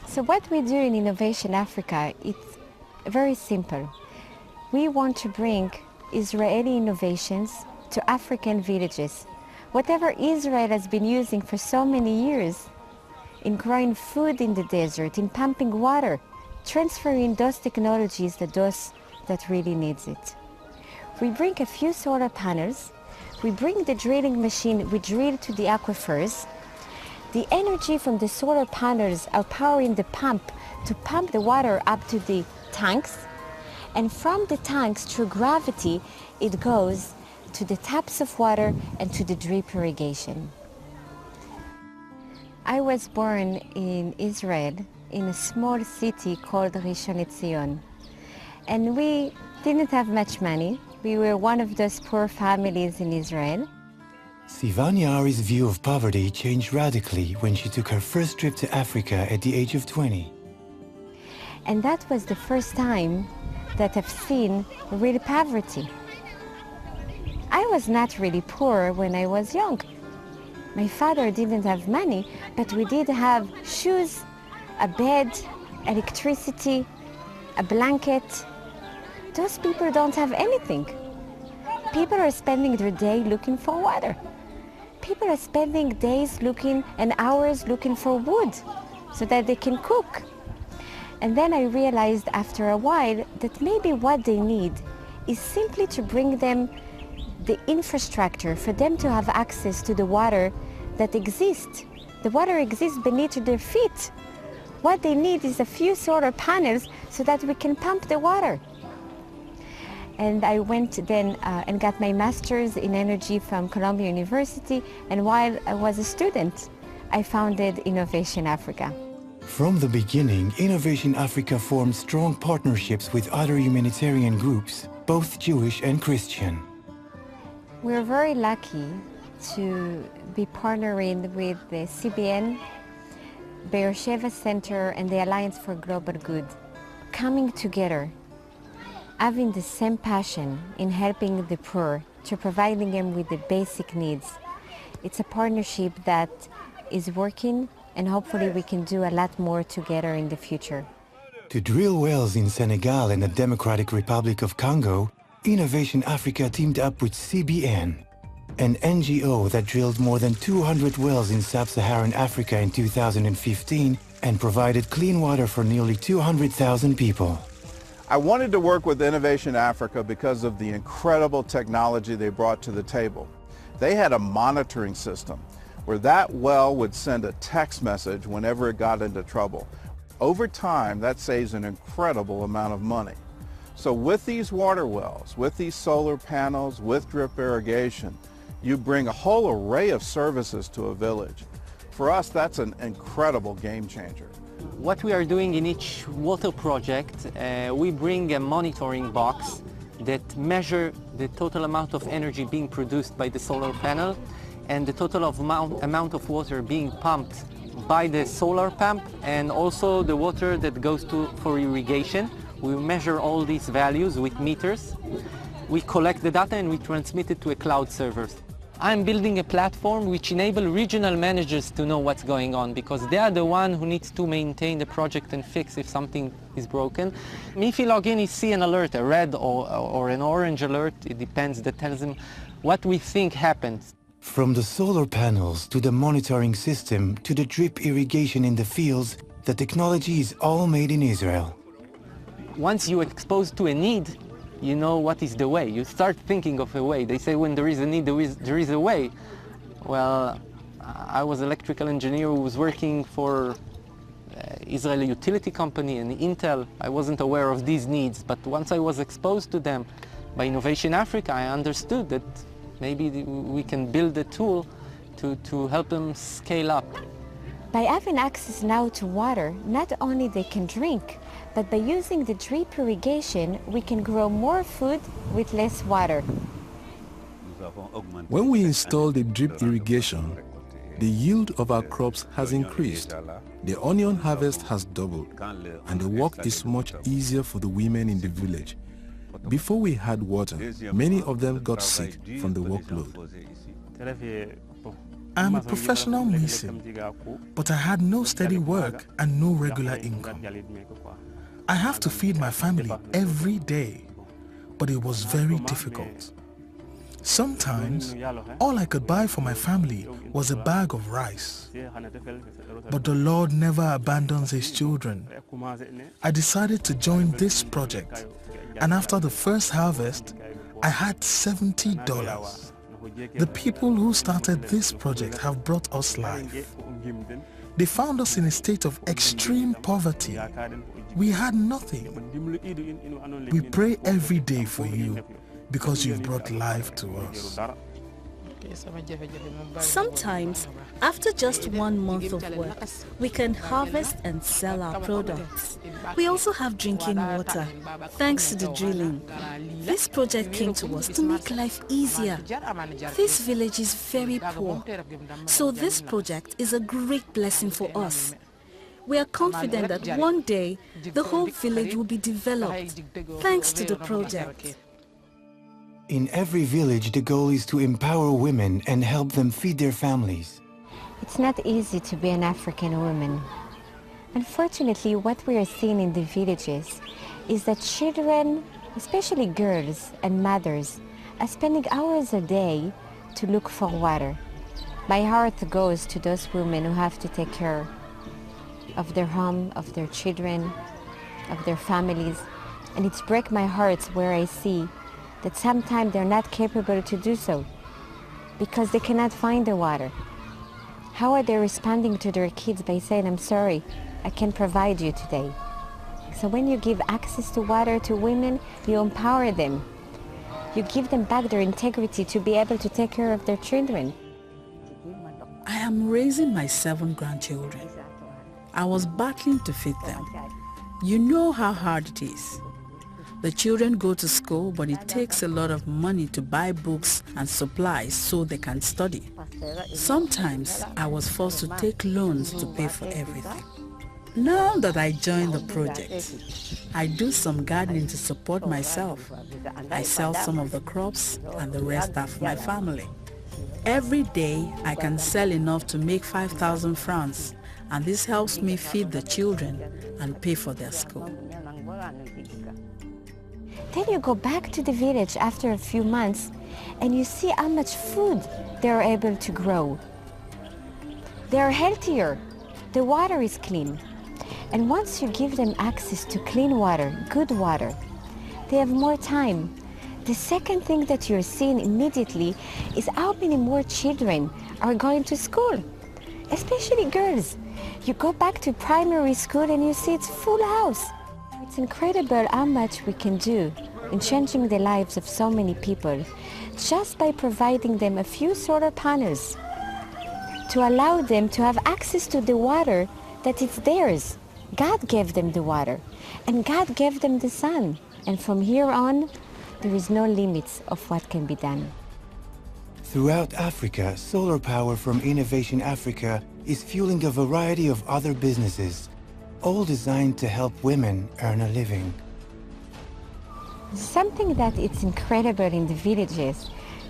So what we do in Innovation Africa, it's very simple. We want to bring Israeli innovations to African villages. Whatever Israel has been using for so many years in growing food in the desert, in pumping water, transferring those technologies to those that really needs it. We bring a few solar panels, we bring the drilling machine, we drill to the aquifers. The energy from the solar panels are powering the pump to pump the water up to the tanks, and from the tanks through gravity it goes to the taps of water and to the drip irrigation. I was born in Israel in a small city called Rishon LeZion, and we didn't have much money. We were one of those poor families in Israel. Sivan Yaari's view of poverty changed radically when she took her first trip to Africa at the age of 20. And that was the first time that I've seen real poverty. I was not really poor when I was young. My father didn't have money, but we did have shoes, a bed, electricity, a blanket. Those people don't have anything. People are spending their day looking for water. People are spending days looking and hours looking for wood so that they can cook. And then I realized after a while that maybe what they need is simply to bring them the infrastructure for them to have access to the water that exists. The water exists beneath their feet. What they need is a few solar panels so that we can pump the water. And I went then and got my master's in energy from Columbia University, and while I was a student, I founded Innovation Africa. From the beginning, Innovation Africa formed strong partnerships with other humanitarian groups, both Jewish and Christian. We're very lucky to be partnering with the CBN, Beersheba Center, and the Alliance for Global Good, coming together, having the same passion in helping the poor, to providing them with the basic needs. It's a partnership that is working, and hopefully we can do a lot more together in the future. To drill wells in Senegal and the Democratic Republic of Congo, Innovation Africa teamed up with CBN, an NGO that drilled more than 200 wells in sub-Saharan Africa in 2015 and provided clean water for nearly 200,000 people. I wanted to work with Innovation Africa because of the incredible technology they brought to the table. They had a monitoring system where that well would send a text message whenever it got into trouble. Over time, that saves an incredible amount of money. So with these water wells, with these solar panels, with drip irrigation, you bring a whole array of services to a village. For us, that's an incredible game changer. What we are doing in each water project, we bring a monitoring box that measure the total amount of energy being produced by the solar panel and the total amount of water being pumped by the solar pump, and also the water that goes for irrigation. We measure all these values with meters. We collect the data and we transmit it to a cloud server. I'm building a platform which enables regional managers to know what's going on, because they are the one who needs to maintain the project and fix if something is broken. If you log in, you see an alert, a red or an orange alert, it depends, that tells them what we think happened. From the solar panels to the monitoring system to the drip irrigation in the fields, the technology is all made in Israel. Once you're exposed to a need, you know what is the way. You start thinking of a way. They say when there is a need, there is a way. Well, I was an electrical engineer who was working for Israeli utility company and Intel. I wasn't aware of these needs, but once I was exposed to them by Innovation Africa, I understood that maybe we can build a tool to help them scale up. By having access now to water, not only they can drink, but by using the drip irrigation, we can grow more food with less water. When we installed the drip irrigation, The yield of our crops has increased. The onion harvest has doubled, and the work is much easier for the women in the village. Before we had water, many of them got sick from the workload. I'm a professional mason, but I had no steady work and no regular income. I have to feed my family every day, but it was very difficult. Sometimes, all I could buy for my family was a bag of rice. But the Lord never abandons His children. I decided to join this project, and after the first harvest, I had $70. The people who started this project have brought us life. They found us in a state of extreme poverty. We had nothing. We pray every day for you because you've brought life to us. Sometimes, after just 1 month of work, we can harvest and sell our products. We also have drinking water, thanks to the drilling. This project came to us to make life easier. This village is very poor, so this project is a great blessing for us. We are confident that one day the whole village will be developed, thanks to the project. In every village, the goal is to empower women and help them feed their families. It's not easy to be an African woman. Unfortunately, what we are seeing in the villages is that children, especially girls and mothers, are spending hours a day to look for water. My heart goes to those women who have to take care of their home, of their children, of their families. And it breaks my heart where I see that sometimes they're not capable to do so because they cannot find the water. How are they responding to their kids by saying, I'm sorry, I can't provide you today? So when you give access to water to women, you empower them. You give them back their integrity to be able to take care of their children. I am raising my 7 grandchildren. I was battling to feed them. You know how hard it is. The children go to school, but it takes a lot of money to buy books and supplies so they can study. Sometimes I was forced to take loans to pay for everything. Now that I joined the project, I do some gardening to support myself. I sell some of the crops and the rest are for my family. Every day I can sell enough to make 5,000 francs, and this helps me feed the children and pay for their school. Then you go back to the village after a few months and you see how much food they are able to grow. They are healthier. The water is clean. And once you give them access to clean water, good water, they have more time. The second thing that you're seeing immediately is how many more children are going to school, especially girls. You go back to primary school and you see it's full house. It's incredible how much we can do in changing the lives of so many people just by providing them a few solar panels to allow them to have access to the water that it's theirs. God gave them the water and God gave them the sun. And from here on, there is no limits of what can be done. Throughout Africa, solar power from Innovation Africa is fueling a variety of other businesses, all designed to help women earn a living. Something that is incredible in the villages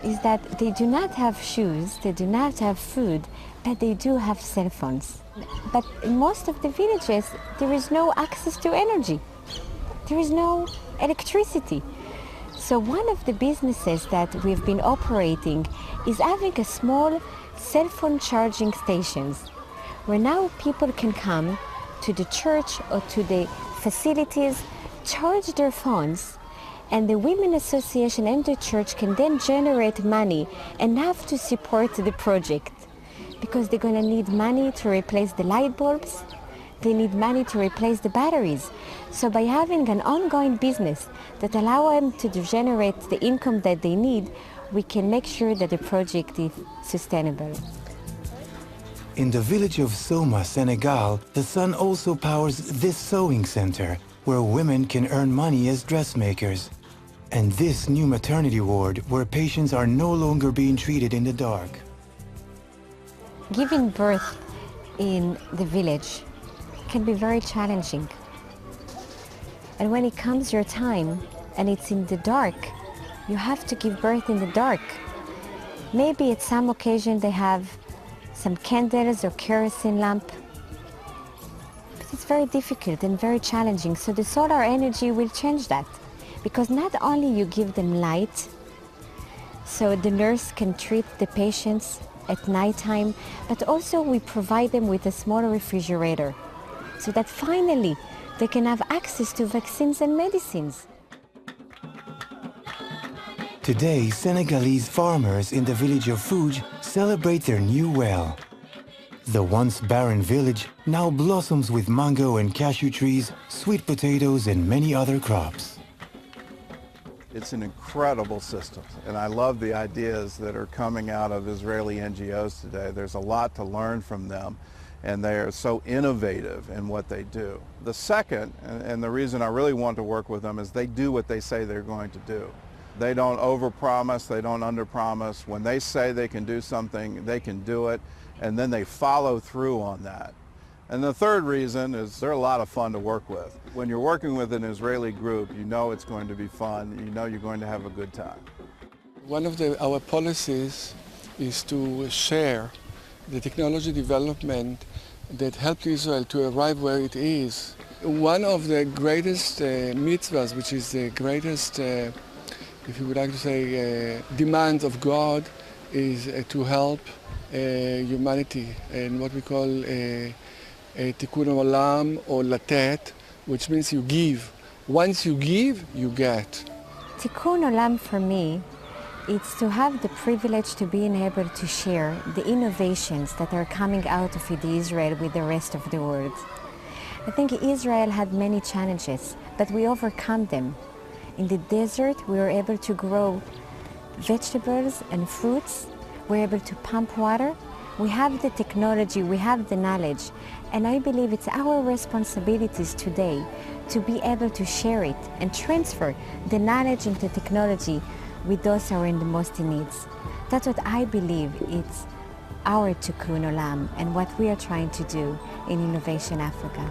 is that they do not have shoes, they do not have food, but they do have cell phones. But in most of the villages, there is no access to energy. There is no electricity. So one of the businesses that we've been operating is having a small cell phone charging stations where now people can come to the church or to the facilities, charge their phones, and the Women Association and the church can then generate money enough to support the project, because they're going to need money to replace the light bulbs, they need money to replace the batteries. So by having an ongoing business that allows them to generate the income that they need, we can make sure that the project is sustainable. In the village of Soma, Senegal, the sun also powers this sewing center, where women can earn money as dressmakers. And this new maternity ward, where patients are no longer being treated in the dark. Giving birth in the village can be very challenging. And when it comes your time and it's in the dark, you have to give birth in the dark. Maybe at some occasion they have some candles or kerosene lamp. But it's very difficult and very challenging. So the solar energy will change that. Because not only you give them light, so the nurse can treat the patients at nighttime, but also we provide them with a smaller refrigerator so that finally they can have access to vaccines and medicines. Today, Senegalese farmers in the village of Fouge celebrate their new well. The once barren village now blossoms with mango and cashew trees, sweet potatoes, and many other crops. It's an incredible system, and I love the ideas that are coming out of Israeli NGOs today. There's a lot to learn from them, and they are so innovative in what they do. The second, and the reason I really want to work with them, is they do what they say they're going to do. They don't overpromise, they don't underpromise. When they say they can do something, they can do it, and then they follow through on that. And the third reason is they're a lot of fun to work with. When you're working with an Israeli group, you know it's going to be fun, you know you're going to have a good time. One of our policies is to share the technology development that helped Israel to arrive where it is. One of the greatest mitzvahs, which is the greatest, if you would like to say, demands of God, is to help humanity and what we call Tikun Olam or latet, which means you give. Once you give, you get. Tikun Olam for me, it's to have the privilege to being able to share the innovations that are coming out of Israel with the rest of the world. I think Israel had many challenges, but we overcome them. In the desert, we were able to grow vegetables and fruits. We're able to pump water. We have the technology, we have the knowledge, and I believe it's our responsibilities today to be able to share it and transfer the knowledge and the technology with those who are in the most in needs. That's what I believe it's our Tikun Olam and what we are trying to do in Innovation Africa.